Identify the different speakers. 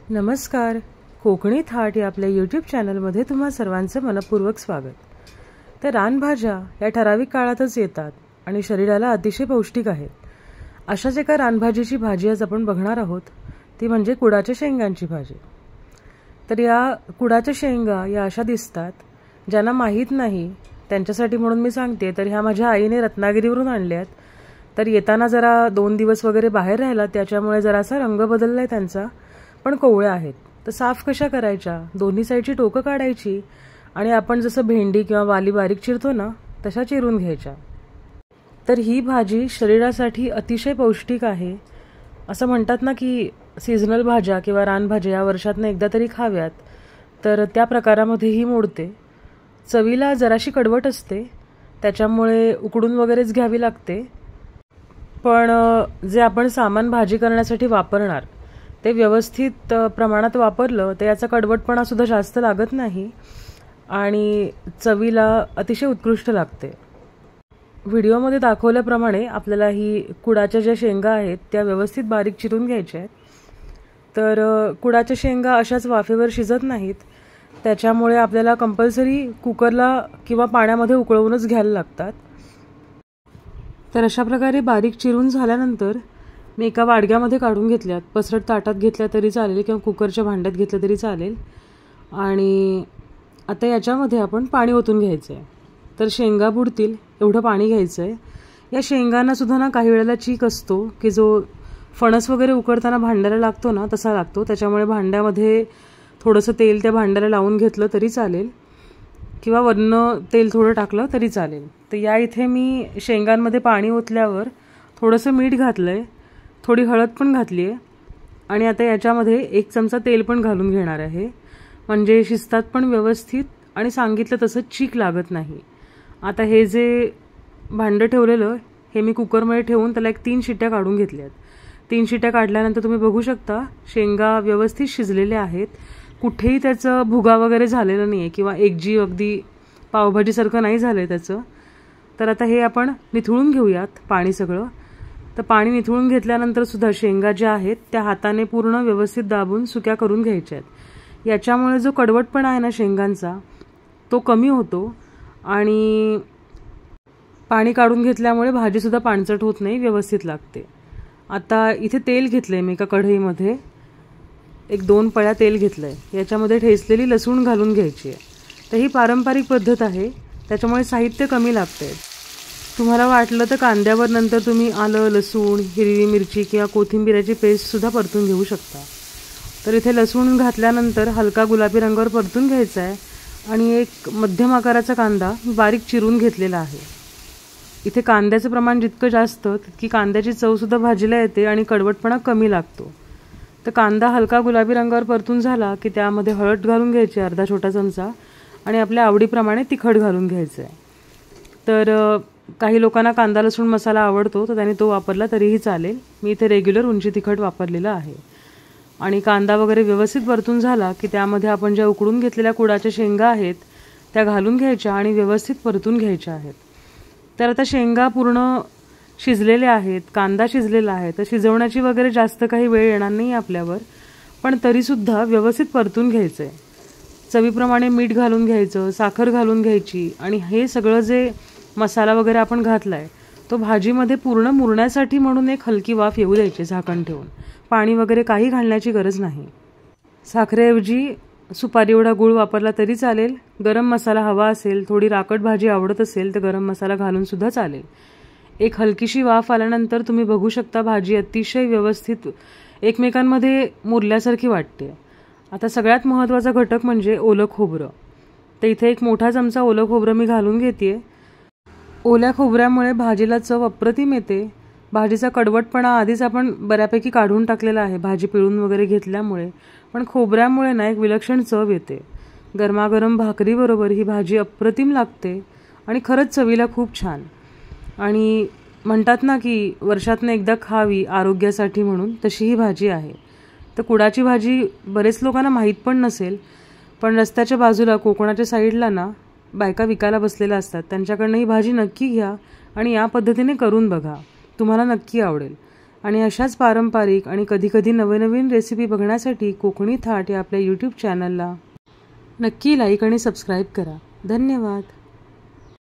Speaker 1: नमस्कार. कोकणी थाट या आपल्या यूट्यूब चॅनलमध्ये तुम्हा सर्वांचं मनपूर्वक स्वागत. तर रानभाज्या या ठराविक काळातच येतात आणि शरीराला अतिशय पौष्टिक आहेत. अशाच एका रानभाजीची भाजी आज आपण बघणार आहोत, ती म्हणजे कुडाच्या शेंगांची भाजी. तर या कुडाच्या शेंगा या अशा दिसतात, ज्यांना माहीत नाही त्यांच्यासाठी म्हणून मी सांगते. तर ह्या माझ्या आईने रत्नागिरीवरून आणल्यात. तर येताना जरा 2 दिवस वगैरे बाहेर राहिला, त्याच्यामुळे जरासा रंग बदललाय त्यांचा, पण कोवळ्या आहेत. तर साफ कशा करायच्या, दोन्ही साईडची टोकं काढायची आणि आपण जसं भेंडी किंवा वाली बारीक चिरतो ना, तशा चिरून घ्यायच्या. तर ही भाजी शरीरासाठी अतिशय पौष्टिक आहे. असं म्हणतात ना की सीझनल भाज्या किंवा रानभाज्या या वर्षातनं एकदा तरी खाव्यात, तर त्या प्रकारामध्ये ही मोडते. चवीला जराशी कडवट असते, त्याच्यामुळे उकडून वगैरेच घ्यावी लागते. पण जे आपण सामान भाजी करण्यासाठी वापरणार ते व्यवस्थित प्रमाणात वापरलं तर याचा कडवटपणा सुद्धा जास्त लागत नाही आणि चवीला अतिशय उत्कृष्ट लागते. व्हिडिओमध्ये दाखवल्याप्रमाणे आपल्याला ही कुडाच्या ज्या शेंगा आहेत त्या व्यवस्थित बारीक चिरून घ्यायच्या आहेत. तर कुडाच्या शेंगा अशाच वाफेवर शिजत नाहीत, त्याच्यामुळे आपल्याला कंपल्सरी कुकरला किंवा पाण्यामध्ये उकळवूनच घ्यायला लागतात. तर अशा प्रकारे बारीक चिरून झाल्यानंतर मी एका वाडग्यामध्ये काढून घेतल्यात. पसरट ताटात घेतल्या तरी चालेल किंवा कुकरच्या भांड्यात घेतलं तरी चालेल. आणि आता याच्यामध्ये आपण पाणी ओतून घ्यायचं आहे. तर शेंगा बुडतील एवढं पाणी घ्यायचं आहे. या शेंगांना सुद्धा ना काही वेळेला चीक असतो की जो फणस वगैरे उकडताना भांड्याला लागतो ना, तसा लागतो. त्याच्यामुळे भांड्यामध्ये थोडंसं तेल त्या भांड्याला लावून घेतलं तरी चालेल किंवा वरनं तेल थोडं टाकलं तरी चालेल. तर या इथे मी शेंगांमध्ये पाणी ओतल्यावर थोडंसं मीठ घातलं आहे, थोडी हळद पण घातली आहे आणि आता याच्यामध्ये 1 चमचा तेल पण घालून घेणार आहे, म्हणजे शिजतात पण व्यवस्थित आणि सांगितलं तसं चीक लागत नाही. आता हे जे भांडं ठेवलेलं हे मी कुकरमध्ये ठेवून त्याला 3 शिट्ट्या काढून घेतल्यात. 3 शिट्ट्या काढल्यानंतर तुम्ही बघू शकता शेंगा व्यवस्थित शिजलेल्या आहेत. कुठेही त्याचं भुगा वगैरे झालेलं नाही आहे किंवा एकजीव अगदी पावभाजीसारखं नाही झालं आहे त्याचं. तर आता हे आपण निथळून घेऊयात पाणी सगळं. तर पाणी निथळून घेतल्यानंतर सुद्धा शेंगा ज्या आहेत त्या हाताने पूर्ण व्यवस्थित दाबून सुक्या करून घ्यायच्या आहेत. याच्यामुळे जो कडवटपणा आहे ना शेंगांचा तो कमी होतो आणि पाणी काढून घेतल्यामुळे भाजीसुद्धा पाणचट होत नाही, व्यवस्थित लागते. आता इथे तेल घेतलं आहे मी एका कढईमध्ये, 1-2 पळ्या तेल घेतलं आहे. याच्यामध्ये ठेचलेली लसूण घालून घ्यायची आहे. तर ही पारंपरिक पद्धत आहे, त्याच्यामुळे साहित्य कमी लागते. तुम्हाला वाटलं तर कांद्यावर नंतर तुम्ही आलं, लसूण, हिरवी मिरची किंवा कोथिंबीराची पेस्टसुद्धा परतून घेऊ शकता. तर इथे लसूण घातल्यानंतर हलका गुलाबी रंगावर परतून घ्यायचा आहे आणि एक मध्यम आकाराचा कांदा बारीक चिरून घेतलेला आहे. इथे कांद्याचं प्रमाण जितकं जास्त तितकी कांद्याची चवसुद्धा भाजीला येते आणि कडवटपणा कमी लागतो. तर कांदा हलका गुलाबी रंगावर परतून झाला की त्यामध्ये हळद घालून घ्यायची, अर्धा छोटा चमचा, आणि आपल्या आवडीप्रमाणे तिखट घालून घ्यायचं आहे. तर काही लोकांना कांदा लसूण मसाला आवडतो तर त्यांनी तो वापरला तरीही चालेल. मी इथे रेग्युलर उंची तिखट वापरलेलं आहे. आणि कांदा वगैरे व्यवस्थित परतून झाला की त्यामध्ये आपण ज्या उकडून घेतलेल्या कुडाच्या शेंगा आहेत त्या घालून घ्यायच्या आणि व्यवस्थित परतून घ्यायच्या आहेत. तर आता शेंगा पूर्ण शिजलेल्या आहेत, कांदा शिजलेला आहे, तर शिजवण्याची वगैरे जास्त काही वेळ येणार नाही आपल्यावर, पण तरीसुद्धा व्यवस्थित परतून घ्यायचं आहे. चवीप्रमाणे मीठ घालून घ्यायचं, साखर घालून घ्यायची आणि हे सगळं जे मसाला वगैरे आपण घातलाय तो भाजीमध्ये पूर्ण मुरण्यासाठी म्हणून एक हलकी वाफ येऊ द्यायची झाकण ठेवून. पाणी वगैरे काही घालण्याची गरज नाही. साखरेऐवजी सुपारी एवढा गूळ वापरला तरी चालेल. गरम मसाला हवा असेल, थोडी राकट भाजी आवडत असेल तर गरम मसाला घालून सुद्धा चालेल. एक हलकीशी वाफ आल्यानंतर तुम्ही बघू शकता भाजी अतिशय व्यवस्थित एकमेकांमध्ये मुरल्यासारखी वाटते. आता सगळ्यात महत्त्वाचा घटक म्हणजे ओलं खोबरं. तर इथे 1 मोठा चमचा ओलं खोबरं मी घालून घेते. ओल्या खोबऱ्यामुळे भाजीला चव अप्रतिम येते. भाजीचा कडवटपणा आधीच आपण बऱ्यापैकी काढून टाकलेला आहे भाजी पिळून वगैरे घेतल्यामुळे, पण खोबऱ्यामुळे ना एक विलक्षण चव येते. गरमागरम भाकरीबरोबर ही भाजी अप्रतिम लागते आणि खरंच चवीला खूप छान. आणि म्हणतात ना की वर्षातनं एकदा खावी आरोग्यासाठी म्हणून, तशी ही भाजी आहे. तर कुडाची भाजी बरेच लोकांना माहीत पण नसेल, पण रस्त्याच्या बाजूला कोकणाच्या साईडला ना बायका विकायला बसलेल्या असतात, त्यांच्याकडनं ही भाजी नक्की घ्या आणि या पद्धतीने करून बघा, तुम्हाला नक्की आवडेल. आणि अशाच पारंपरिक आणि कधीकधी नवनवीन रेसिपी बघण्यासाठी कोकणी थाट या आपल्या यूट्यूब चॅनलला नक्की लाईक आणि सबस्क्राईब करा. धन्यवाद.